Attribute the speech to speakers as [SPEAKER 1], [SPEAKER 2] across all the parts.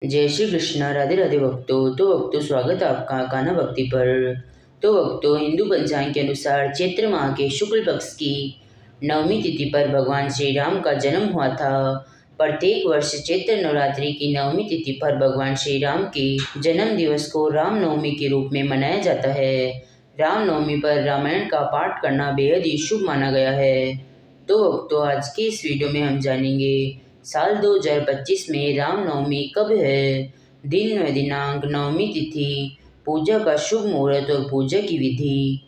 [SPEAKER 1] जय श्री कृष्ण। राधे राधे भक्तों। तो भक्तों, स्वागत है आपका कान्हा भक्ति पर। तो भक्तों, हिंदू पंचांग के अनुसार चैत्र माह के शुक्ल पक्ष की नवमी तिथि पर भगवान श्री राम का जन्म हुआ था। प्रत्येक वर्ष चैत्र नवरात्रि की नवमी तिथि पर भगवान श्री राम के जन्म दिवस को रामनवमी के रूप में मनाया जाता है। रामनवमी पर रामायण का पाठ करना बेहद ही शुभ माना गया है। तो भक्तों, आज की इस वीडियो में हम जानेंगे साल 2025 में रामनवमी कब है, दिन व दिनांक, नवमी तिथि, पूजा का शुभ मुहूर्त और पूजा की विधि।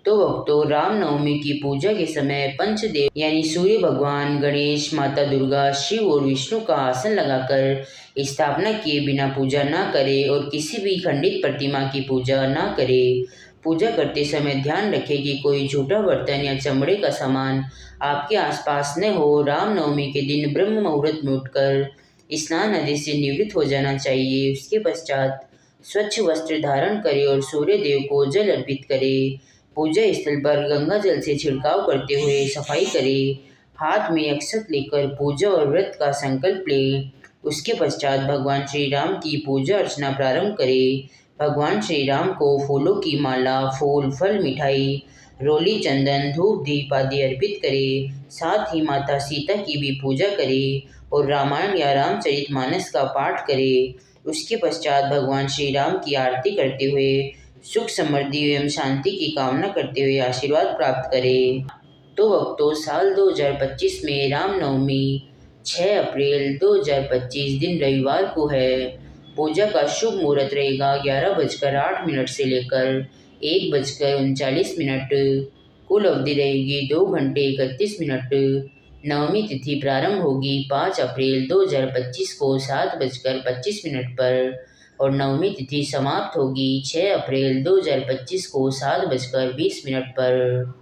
[SPEAKER 1] तो भक्तों, रामनवमी की पूजा के समय पंचदेव यानी सूर्य भगवान, गणेश, माता दुर्गा, शिव और विष्णु का आसन लगाकर स्थापना किए बिना पूजा न करें और किसी भी खंडित प्रतिमा की पूजा न करें। पूजा करते समय ध्यान रखें कि कोई झूठा बर्तन या चमड़े का सामान आपके आसपास न हो। रामनवमी के दिन ब्रह्म मुहूर्त में उठकर स्नान आदि से निवृत्त हो जाना चाहिए। उसके पश्चात स्वच्छ वस्त्र धारण करें और सूर्य देव को जल अर्पित करें। पूजा स्थल पर गंगा जल से छिड़काव करते हुए सफाई करें। हाथ में अक्षत लेकर पूजा और व्रत का संकल्प लें। उसके पश्चात भगवान श्री राम की पूजा अर्चना प्रारंभ करें। भगवान श्री राम को फूलों की माला, फूल, फल, मिठाई, रोली, चंदन, धूप, दीप आदि अर्पित करें। साथ ही माता सीता की भी पूजा करें और रामायण या रामचरितमानस का पाठ करें। उसके पश्चात भगवान श्री राम की आरती करते हुए सुख, समृद्धि एवं शांति की कामना करते हुए आशीर्वाद प्राप्त करें। तो भक्तों, साल 2025 में रामनवमी 6 अप्रैल 2025 दिन रविवार को है। पूजा का शुभ मुहूर्त रहेगा 11:08 से लेकर 1:39। कुल अवधि रहेगी 2 घंटे 31 मिनट। नवमी तिथि प्रारंभ होगी 5 अप्रैल 2025 को 7:25 पर और नवमी तिथि समाप्त होगी 6 अप्रैल 2025 को 7:20 पर।